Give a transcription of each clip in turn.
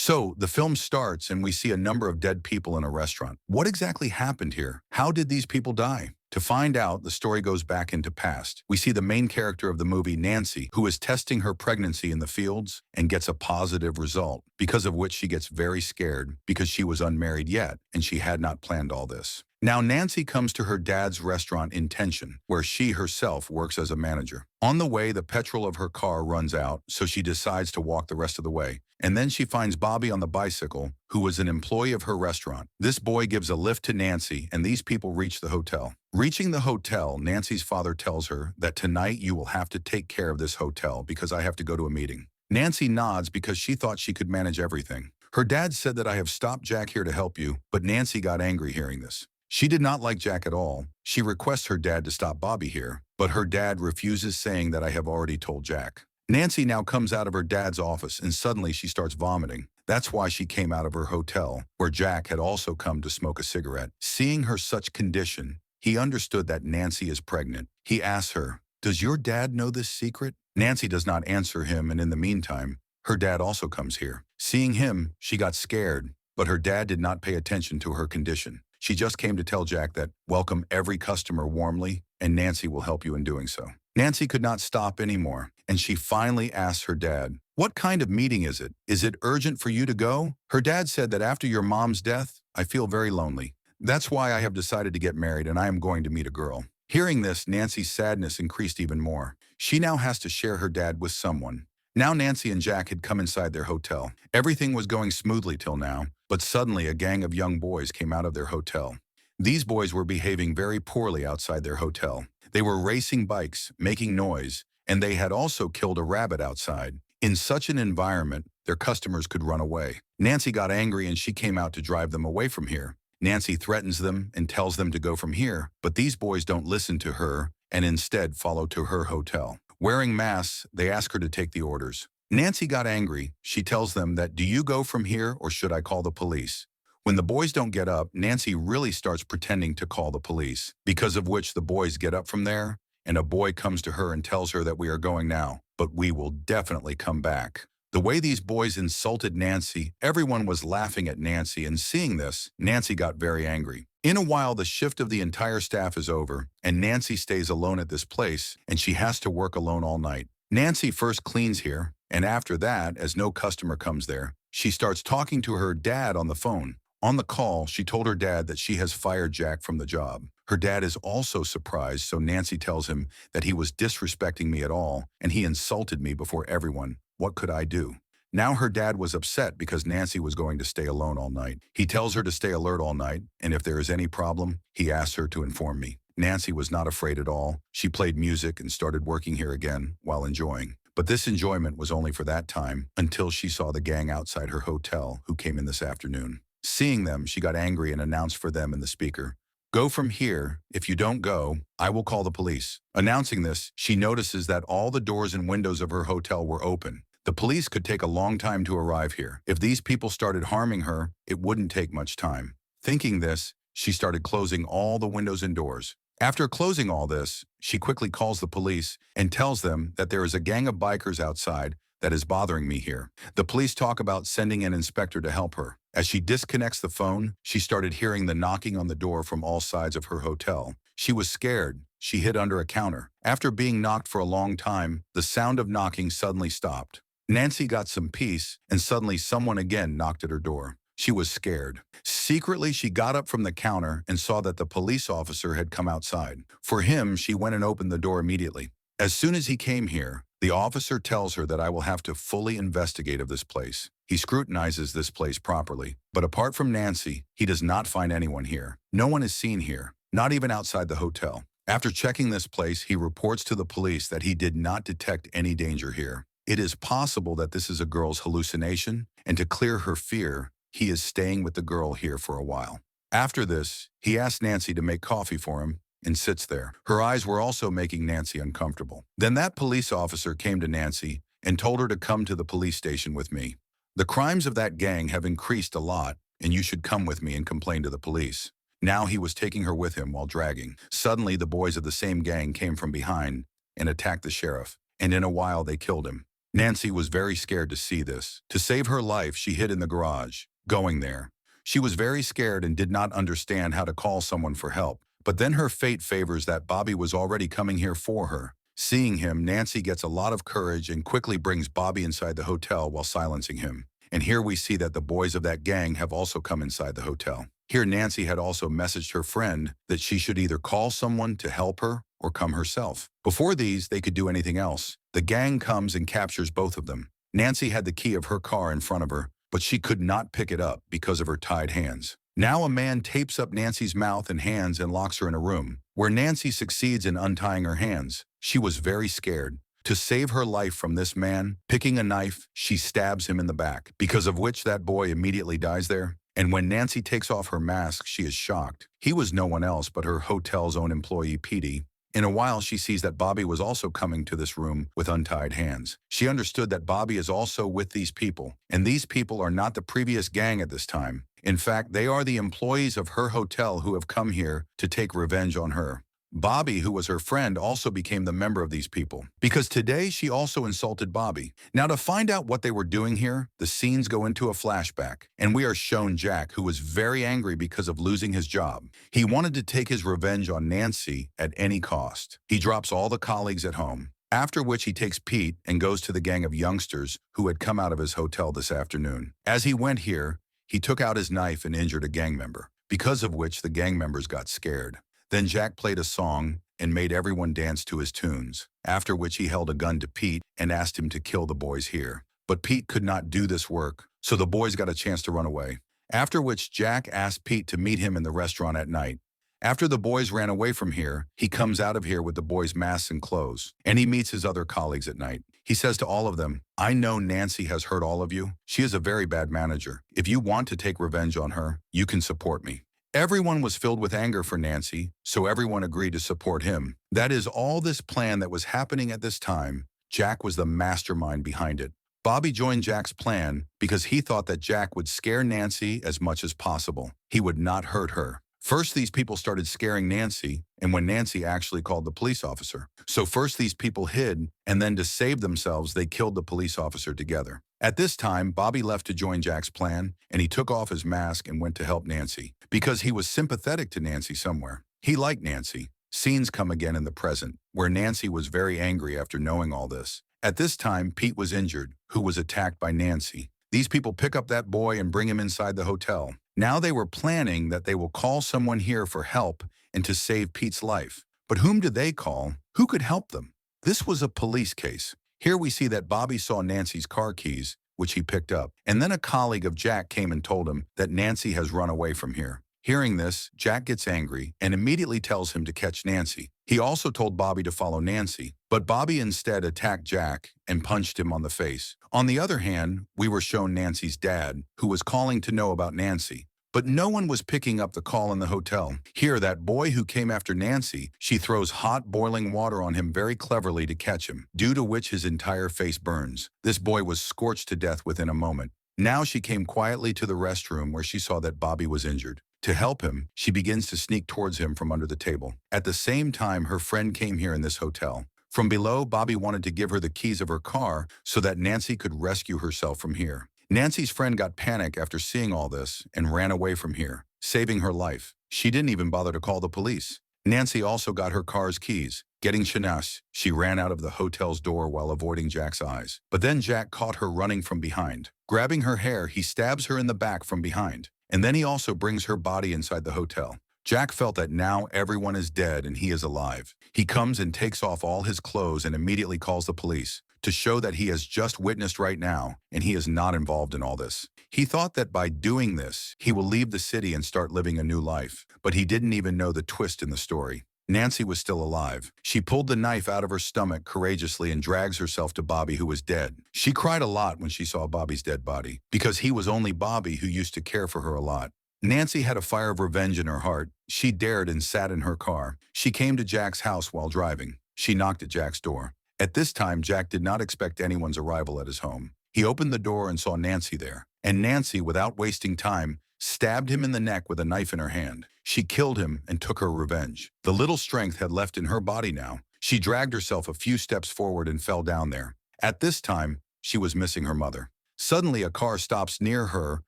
So the film starts and we see a number of dead people in a restaurant. What exactly happened here? How did these people die? To find out, the story goes back into past. We see the main character of the movie, Nancy, who is testing her pregnancy in the fields and gets a positive result, because of which she gets very scared because she was unmarried yet and she had not planned all this. Now Nancy comes to her dad's restaurant Intention, where she herself works as a manager. On the way, the petrol of her car runs out, so she decides to walk the rest of the way. And then she finds Bobby on the bicycle, who was an employee of her restaurant. This boy gives a lift to Nancy, and these people reach the hotel. Reaching the hotel, Nancy's father tells her that tonight you will have to take care of this hotel because I have to go to a meeting. Nancy nods because she thought she could manage everything. Her dad said that I have stopped Jack here to help you, but Nancy got angry hearing this. She did not like Jack at all. She requests her dad to stop Bobby here, but her dad refuses, saying that I have already told Jack. Nancy now comes out of her dad's office and suddenly she starts vomiting. That's why she came out of her hotel, where Jack had also come to smoke a cigarette. Seeing her such condition, he understood that Nancy is pregnant. He asks her, "Does your dad know this secret?" Nancy does not answer him, and in the meantime, her dad also comes here. Seeing him, she got scared, but her dad did not pay attention to her condition. She just came to tell Jack that welcome every customer warmly, and Nancy will help you in doing so. Nancy could not stop anymore, and she finally asked her dad, "What kind of meeting is it? Is it urgent for you to go?" Her dad said that after your mom's death, I feel very lonely. That's why I have decided to get married and I am going to meet a girl. Hearing this, Nancy's sadness increased even more. She now has to share her dad with someone. Now Nancy and Jack had come inside their hotel. Everything was going smoothly till now, but suddenly a gang of young boys came out of their hotel. These boys were behaving very poorly outside their hotel. They were racing bikes, making noise, and they had also killed a rabbit outside. In such an environment, their customers could run away. Nancy got angry and she came out to drive them away from here. Nancy threatens them and tells them to go from here, but these boys don't listen to her and instead follow to her hotel. Wearing masks, they ask her to take the orders. Nancy got angry. She tells them that, "Do you go from here or should I call the police?" When the boys don't get up, Nancy really starts pretending to call the police, because of which the boys get up from there, and a boy comes to her and tells her that we are going now, but we will definitely come back. The way these boys insulted Nancy, everyone was laughing at Nancy, and seeing this, Nancy got very angry. In a while, the shift of the entire staff is over, and Nancy stays alone at this place, and she has to work alone all night. Nancy first cleans here, and after that, as no customer comes there, she starts talking to her dad on the phone. On the call, she told her dad that she has fired Jack from the job. Her dad is also surprised, so Nancy tells him that he was disrespecting me at all, and he insulted me before everyone. What could I do? Now her dad was upset because Nancy was going to stay alone all night. He tells her to stay alert all night, and if there is any problem, he asks her to inform me. Nancy was not afraid at all. She played music and started working here again while enjoying. But this enjoyment was only for that time, until she saw the gang outside her hotel who came in this afternoon. Seeing them, she got angry and announced for them in the speaker, "Go from here. If you don't go, I will call the police." Announcing this, she notices that all the doors and windows of her hotel were open. The police could take a long time to arrive here. If these people started harming her, it wouldn't take much time. Thinking this, she started closing all the windows and doors. After closing all this, she quickly calls the police and tells them that there is a gang of bikers outside that is bothering me here. The police talk about sending an inspector to help her. As she disconnects the phone, she started hearing the knocking on the door from all sides of her hotel. She was scared. She hid under a counter. After being knocked for a long time, the sound of knocking suddenly stopped. Nancy got some peace, and suddenly someone again knocked at her door. She was scared. Secretly, she got up from the counter and saw that the police officer had come outside. For him, she went and opened the door immediately. As soon as he came here, the officer tells her that I will have to fully investigate of this place. He scrutinizes this place properly, but apart from Nancy, he does not find anyone here. No one is seen here, not even outside the hotel. After checking this place, he reports to the police that he did not detect any danger here. It is possible that this is a girl's hallucination, and to clear her fear, he is staying with the girl here for a while. After this, he asks Nancy to make coffee for him and sits there. Her eyes were also making Nancy uncomfortable. Then that police officer came to Nancy and told her to come to the police station with me. "The crimes of that gang have increased a lot, and you should come with me and complain to the police." Now he was taking her with him while dragging. Suddenly, the boys of the same gang came from behind and attacked the sheriff, and in a while they killed him. Nancy was very scared to see this. To save her life, she hid in the garage. Going there, she was very scared and did not understand how to call someone for help. But then her fate favors that Bobby was already coming here for her. Seeing him, Nancy gets a lot of courage and quickly brings Bobby inside the hotel while silencing him. And here we see that the boys of that gang have also come inside the hotel. Here Nancy had also messaged her friend that she should either call someone to help her or come herself. Before these, they could do anything else. The gang comes and captures both of them. Nancy had the key of her car in front of her, but she could not pick it up because of her tied hands. Now a man tapes up Nancy's mouth and hands and locks her in a room, where Nancy succeeds in untying her hands. She was very scared. To save her life from this man, picking a knife, she stabs him in the back, because of which that boy immediately dies there. And when Nancy takes off her mask, she is shocked. He was no one else but her hotel's own employee, Petey. In a while, she sees that Bobby was also coming to this room with untied hands. She understood that Bobby is also with these people, and these people are not the previous gang at this time. In fact, they are the employees of her hotel who have come here to take revenge on her. Bobby, who was her friend, also became the member of these people, because today she also insulted Bobby. Now, to find out what they were doing here, the scenes go into a flashback, and we are shown Jack, who was very angry because of losing his job. He wanted to take his revenge on Nancy at any cost. He drops all the colleagues at home, after which he takes Pete and goes to the gang of youngsters who had come out of his hotel this afternoon. As he went here, he took out his knife and injured a gang member, because of which the gang members got scared. Then Jack played a song and made everyone dance to his tunes, after which he held a gun to Pete and asked him to kill the boys here. But Pete could not do this work, so the boys got a chance to run away. After which Jack asked Pete to meet him in the restaurant at night. After the boys ran away from here, he comes out of here with the boys' masks and clothes, and he meets his other colleagues at night. He says to all of them, "I know Nancy has hurt all of you. She is a very bad manager. If you want to take revenge on her, you can support me." Everyone was filled with anger for Nancy, so everyone agreed to support him. That is all this plan that was happening at this time. Jack was the mastermind behind it. Bobby joined Jack's plan because he thought that Jack would scare Nancy as much as possible. He would not hurt her. First, these people started scaring Nancy, and when Nancy actually called the police officer. So first these people hid, and then to save themselves, they killed the police officer together. At this time, Bobby left to join Jack's plan, and he took off his mask and went to help Nancy, because he was sympathetic to Nancy somewhere. He liked Nancy. Scenes come again in the present, where Nancy was very angry after knowing all this. At this time, Pete was injured, who was attacked by Nancy. These people pick up that boy and bring him inside the hotel. Now they were planning that they will call someone here for help and to save Pete's life. But whom did they call? Who could help them? This was a police case. Here we see that Bobby saw Nancy's car keys, which he picked up, and then a colleague of Jack came and told him that Nancy has run away from here. Hearing this, Jack gets angry and immediately tells him to catch Nancy. He also told Bobby to follow Nancy, but Bobby instead attacked Jack and punched him on the face. On the other hand, we were shown Nancy's dad, who was calling to know about Nancy. But no one was picking up the call in the hotel. Here, that boy who came after Nancy, she throws hot boiling water on him very cleverly to catch him, due to which his entire face burns. This boy was scorched to death within a moment. Now she came quietly to the restroom where she saw that Bobby was injured. To help him, she begins to sneak towards him from under the table. At the same time, her friend came here in this hotel. From below, Bobby wanted to give her the keys of her car so that Nancy could rescue herself from here. Nancy's friend got panic after seeing all this and ran away from here, saving her life. She didn't even bother to call the police. Nancy also got her car's keys. Getting Shanas, she ran out of the hotel's door while avoiding Jack's eyes. But then Jack caught her running from behind. Grabbing her hair, he stabs her in the back from behind. And then he also brings her body inside the hotel. Jack felt that now everyone is dead and he is alive. He comes and takes off all his clothes and immediately calls the police to show that he has just witnessed right now and he is not involved in all this. He thought that by doing this, he will leave the city and start living a new life, but he didn't even know the twist in the story. Nancy was still alive. She pulled the knife out of her stomach courageously and drags herself to Bobby, who was dead. She cried a lot when she saw Bobby's dead body, because he was only Bobby who used to care for her a lot. Nancy had a fire of revenge in her heart. She dared and sat in her car. She came to Jack's house while driving. She knocked at Jack's door. At this time, Jack did not expect anyone's arrival at his home. He opened the door and saw Nancy there. And Nancy, without wasting time, stabbed him in the neck with a knife in her hand. She killed him and took her revenge. The little strength had left in her body now. She dragged herself a few steps forward and fell down there. At this time, she was missing her mother. Suddenly, a car stops near her,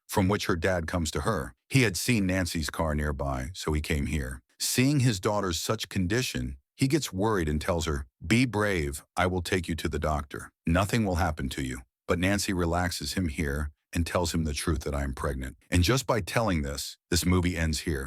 from which her dad comes to her. He had seen Nancy's car nearby, so he came here. Seeing his daughter's such condition, he gets worried and tells her, "Be brave, I will take you to the doctor. Nothing will happen to you." But Nancy relaxes him here and tells him the truth that I am pregnant. And just by telling this movie ends here.